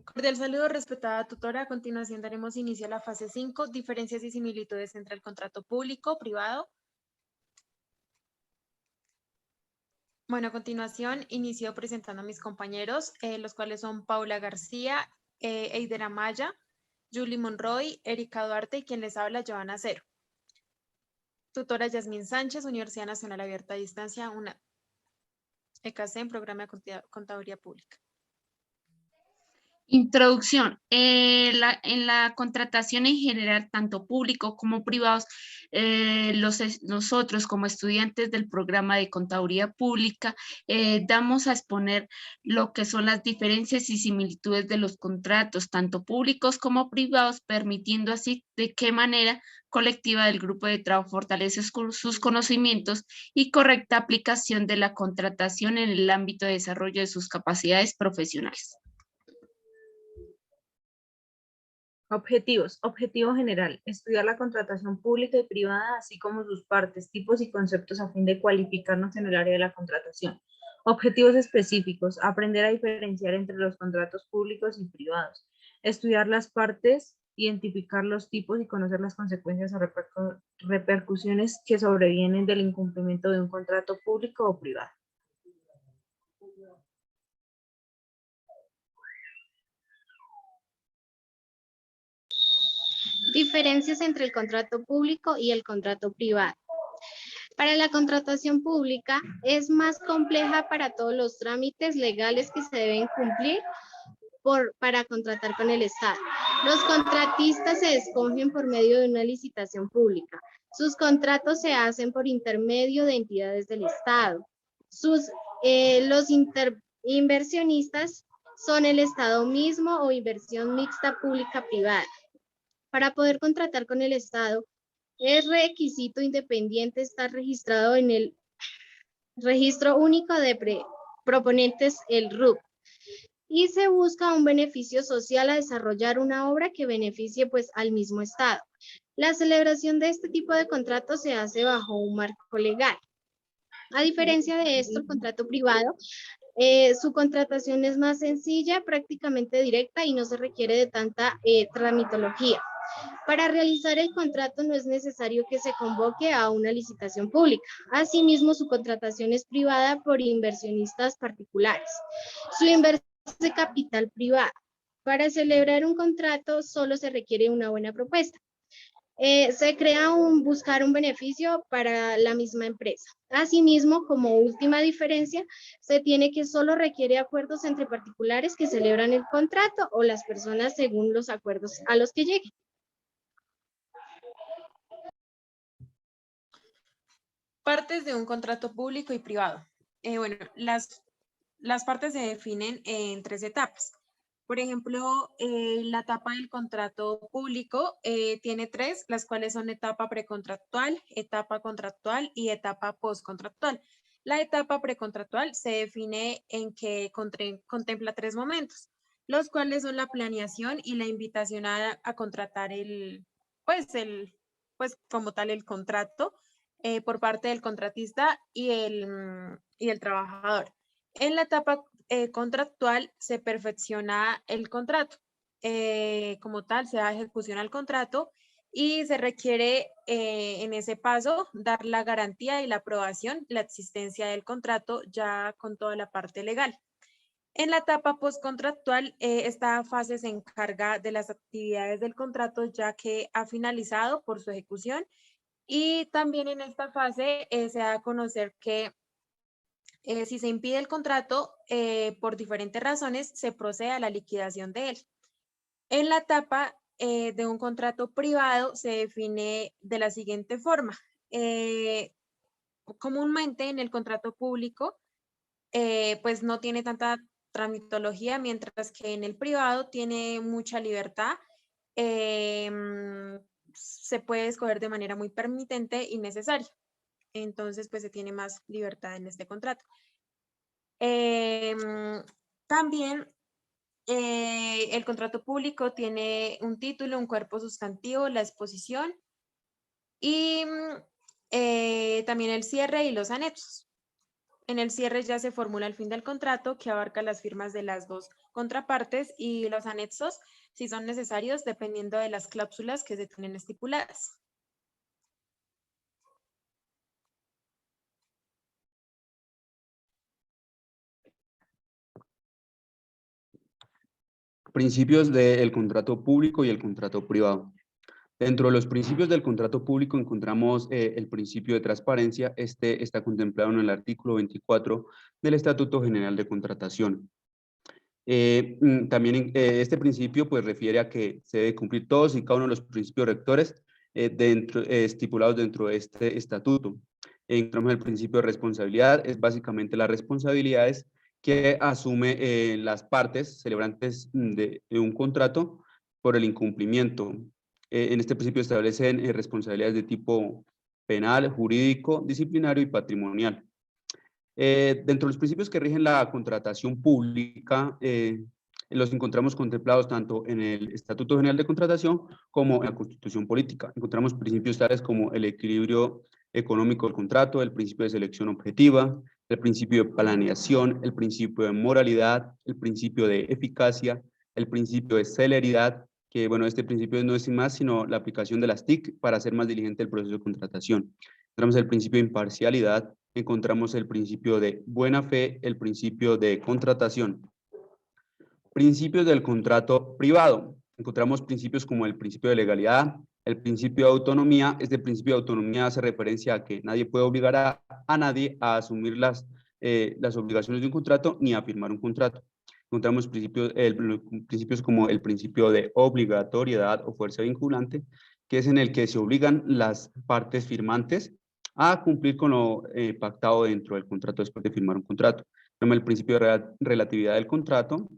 Cordial saludo, respetada tutora. A continuación daremos inicio a la fase 5, diferencias y similitudes entre el contrato público-privado. Bueno, a continuación inicio presentando a mis compañeros, los cuales son Paula García, Eider Amaya, Julie Monroy, Erika Duarte y quien les habla, Joana Cero. Tutora Yasmín Sánchez, Universidad Nacional Abierta a Distancia, UNAD. ECAC en Programa de Contaduría Pública. Introducción. En la contratación en general, tanto público como privados, nosotros como estudiantes del programa de Contaduría Pública damos a exponer lo que son las diferencias y similitudes de los contratos, tanto públicos como privados, permitiendo así de qué manera colectiva del grupo de trabajo fortalece sus conocimientos y correcta aplicación de la contratación en el ámbito de desarrollo de sus capacidades profesionales. Objetivos. Objetivo general. Estudiar la contratación pública y privada, así como sus partes, tipos y conceptos a fin de cualificarnos en el área de la contratación. Objetivos específicos. Aprender a diferenciar entre los contratos públicos y privados. Estudiar las partes, identificar los tipos y conocer las consecuencias o repercusiones que sobrevienen del incumplimiento de un contrato público o privado. Diferencias entre el contrato público y el contrato privado. Para la contratación pública es más compleja para todos los trámites legales que se deben cumplir para contratar con el Estado. Los contratistas se escogen por medio de una licitación pública. Sus contratos se hacen por intermedio de entidades del Estado. Los inversionistas son el Estado mismo o inversión mixta pública-privada. Para poder contratar con el Estado, es requisito independiente estar registrado en el Registro Único de Proponentes, el RUP, y se busca un beneficio social a desarrollar una obra que beneficie pues al mismo Estado. La celebración de este tipo de contratos se hace bajo un marco legal. A diferencia de esto, el contrato privado, su contratación es más sencilla, prácticamente directa y no se requiere de tanta tramitología. Para realizar el contrato no es necesario que se convoque a una licitación pública. Asimismo, su contratación es privada por inversionistas particulares. Su inversión es de capital privado. Para celebrar un contrato solo se requiere una buena propuesta. Se crea buscar un beneficio para la misma empresa. Asimismo, como última diferencia, se tiene que solo requiere acuerdos entre particulares que celebran el contrato o las personas según los acuerdos a los que lleguen. Partes de un contrato público y privado. Bueno, las partes se definen en 3 etapas. Por ejemplo, la etapa del contrato público tiene 3, las cuales son etapa precontractual, etapa contractual y etapa postcontractual. La etapa precontractual se define en que contempla 3 momentos, los cuales son la planeación y la invitación a contratar pues como tal el contrato por parte del contratista y el trabajador. En la etapa contractual se perfecciona el contrato. Como tal, se da ejecución al contrato y se requiere en ese paso dar la garantía y la aprobación, la existencia del contrato ya con toda la parte legal. En la etapa postcontractual, esta fase se encarga de las actividades del contrato ya que ha finalizado por su ejecución, y también en esta fase se da a conocer que si se impide el contrato por diferentes razones, se procede a la liquidación de él. En la etapa de un contrato privado se define de la siguiente forma. Comúnmente en el contrato público pues no tiene tanta tramitología, mientras que en el privado tiene mucha libertad. Se puede escoger de manera muy permitente y necesaria. Entonces, pues se tiene más libertad en este contrato. También el contrato público tiene un título, un cuerpo sustantivo, la exposición y también el cierre y los anexos. En el cierre ya se formula el fin del contrato, que abarca las firmas de las dos contrapartes y los anexos, si son necesarios, dependiendo de las cláusulas que se tienen estipuladas. Principios del contrato público y el contrato privado. Dentro de los principios del contrato público encontramos el principio de transparencia. Este está contemplado en el artículo 24 del Estatuto General de Contratación. También este principio pues refiere a que se debe cumplir todos y cada uno de los principios rectores estipulados dentro de este estatuto. Encontramos el principio de responsabilidad, es básicamente las responsabilidades que asume las partes celebrantes de un contrato por el incumplimiento. En este principio establecen responsabilidades de tipo penal, jurídico, disciplinario y patrimonial. Dentro de los principios que rigen la contratación pública, los encontramos contemplados tanto en el Estatuto General de Contratación como en la Constitución Política. Encontramos principios tales como el equilibrio económico del contrato, el principio de selección objetiva, el principio de planeación, el principio de moralidad, el principio de eficacia, el principio de celeridad, que bueno, este principio no es más sino la aplicación de las TIC para hacer más diligente el proceso de contratación. Encontramos el principio de imparcialidad, encontramos el principio de buena fe, el principio de contratación. Principios del contrato privado. Encontramos principios como el principio de legalidad, el principio de autonomía. Este principio de autonomía hace referencia a que nadie puede obligar a nadie a asumir las obligaciones de un contrato ni a firmar un contrato. Encontramos principios como el principio de obligatoriedad o fuerza vinculante, que es en el que se obligan las partes firmantes a cumplir con lo pactado dentro del contrato después de firmar un contrato. Tenemos el principio de relatividad del contrato,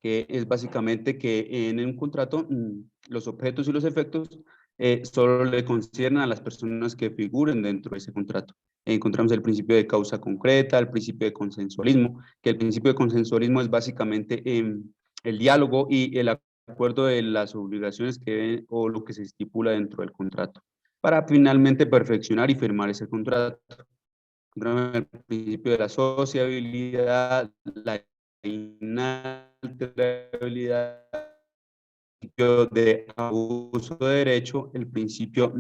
que es básicamente que en un contrato los objetos y los efectos solo le conciernen a las personas que figuren dentro de ese contrato. Encontramos el principio de causa concreta, el principio de consensualismo, que el principio de consensualismo es básicamente el diálogo y el acuerdo de las obligaciones o lo que se estipula dentro del contrato, para finalmente perfeccionar y firmar ese contrato. Encontramos el principio de la sociabilidad, la inalterabilidad, el principio de abuso de derecho, el principio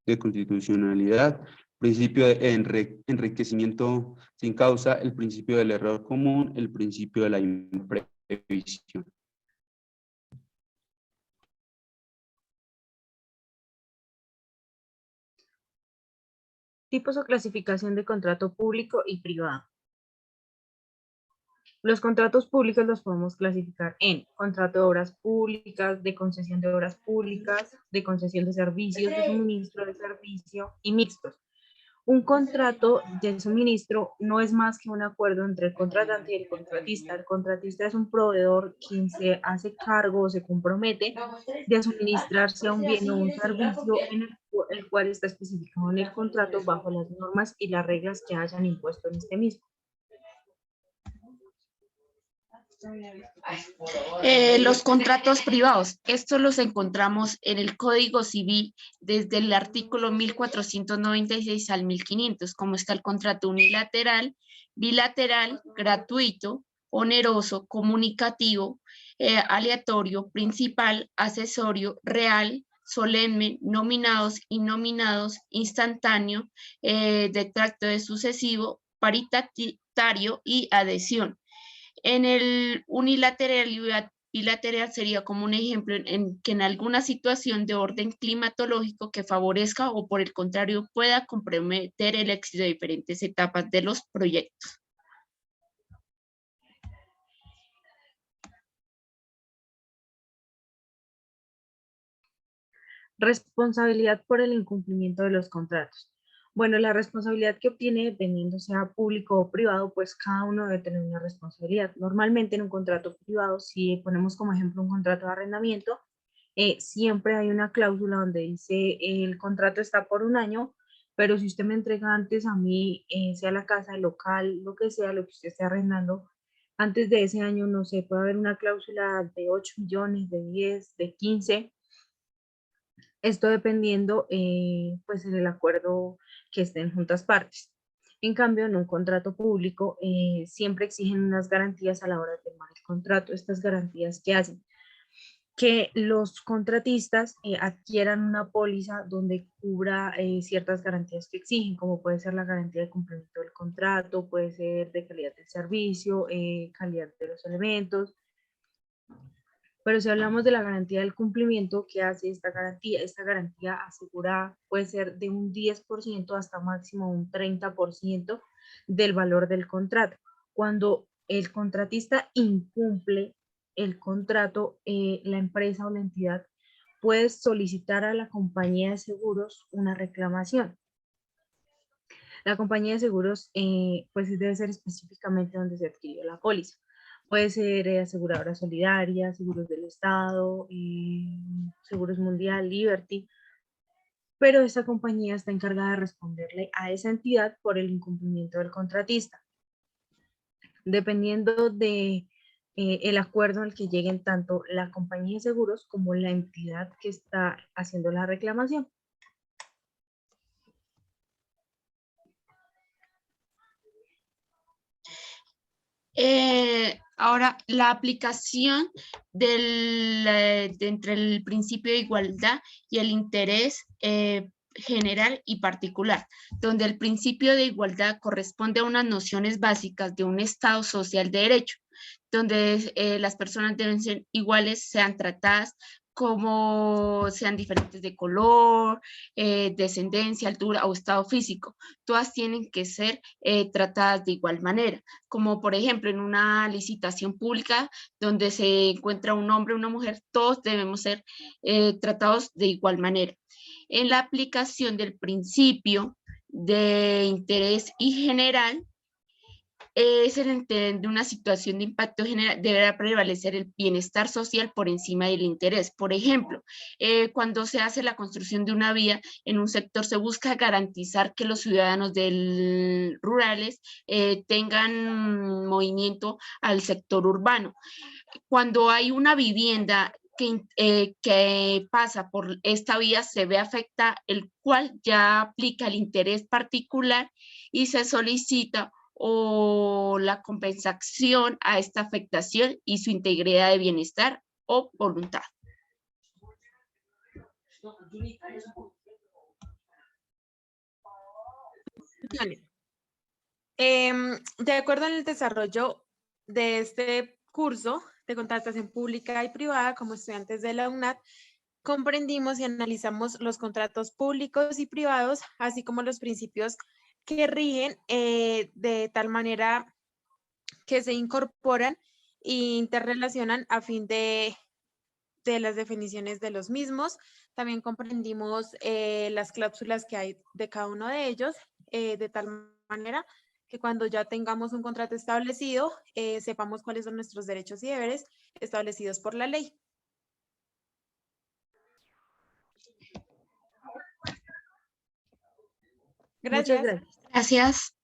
de constitucionalidad, principio de enriquecimiento sin causa, el principio del error común, el principio de la imprevisión. Tipos o clasificación de contrato público y privado. Los contratos públicos los podemos clasificar en contrato de obras públicas, de concesión de obras públicas, de concesión de servicios, de suministro de servicio y mixtos. Un contrato de suministro no es más que un acuerdo entre el contratante y el contratista. El contratista es un proveedor quien se hace cargo o se compromete de suministrarse a un bien o un servicio en el cual está especificado en el contrato bajo las normas y las reglas que hayan impuesto en este mismo. Los contratos privados, estos los encontramos en el Código Civil desde el artículo 1496 al 1500, como está el contrato unilateral, bilateral, gratuito, oneroso, comunicativo, aleatorio, principal, accesorio, real, solemne, nominados, innominados, instantáneo, de tracto de sucesivo, paritario y adhesión. En el unilateral y bilateral sería como un ejemplo en que en alguna situación de orden climatológico que favorezca o por el contrario pueda comprometer el éxito de diferentes etapas de los proyectos. Responsabilidad por el incumplimiento de los contratos. Bueno, la responsabilidad que obtiene, dependiendo sea público o privado, pues cada uno debe tener una responsabilidad. Normalmente en un contrato privado, si ponemos como ejemplo un contrato de arrendamiento, siempre hay una cláusula donde dice el contrato está por un año, pero si usted me entrega antes a mí, sea la casa, el local, lo que sea, lo que usted esté arrendando, antes de ese año, no sé, puede haber una cláusula de 8 millones, de 10, de 15. Esto dependiendo, pues, en el acuerdo que estén juntas partes. En cambio, en un contrato público siempre exigen unas garantías a la hora de firmar el contrato. Estas garantías que hacen que los contratistas adquieran una póliza donde cubra ciertas garantías que exigen, como puede ser la garantía de cumplimiento del contrato, puede ser de calidad del servicio, calidad de los elementos. Pero si hablamos de la garantía del cumplimiento, ¿qué hace esta garantía? Esta garantía asegura, puede ser de un 10% hasta máximo un 30% del valor del contrato. Cuando el contratista incumple el contrato, la empresa o la entidad puede solicitar a la compañía de seguros una reclamación. La compañía de seguros pues debe ser específicamente donde se adquirió la póliza. Puede ser aseguradora solidaria, seguros del Estado, Seguros Mundial, Liberty, pero esta compañía está encargada de responderle a esa entidad por el incumplimiento del contratista. Dependiendo de el acuerdo al que lleguen tanto la compañía de seguros como la entidad que está haciendo la reclamación. Ahora, la aplicación entre el principio de igualdad y el interés general y particular, donde el principio de igualdad corresponde a unas nociones básicas de un Estado social de derecho, donde las personas deben ser iguales, sean tratadas como sean diferentes de color, descendencia, altura o estado físico. Todas tienen que ser tratadas de igual manera, como por ejemplo en una licitación pública donde se encuentra un hombre o una mujer, todos debemos ser tratados de igual manera. En la aplicación del principio de interés y general, es el entender de una situación de impacto general, deberá prevalecer el bienestar social por encima del interés. Por ejemplo, cuando se hace la construcción de una vía en un sector, se busca garantizar que los ciudadanos rurales tengan movimiento al sector urbano. Cuando hay una vivienda que pasa por esta vía, se ve afectada, el cual ya aplica el interés particular y se solicita o la compensación a esta afectación y su integridad de bienestar o voluntad. De acuerdo en el desarrollo de este curso de contratación pública y privada como estudiantes de la UNAD, comprendimos y analizamos los contratos públicos y privados, así como los principios que rigen de tal manera que se incorporan e interrelacionan a fin de las definiciones de los mismos. También comprendimos las cláusulas que hay de cada uno de ellos, de tal manera que cuando ya tengamos un contrato establecido, sepamos cuáles son nuestros derechos y deberes establecidos por la ley. Gracias. Muchas gracias. Gracias.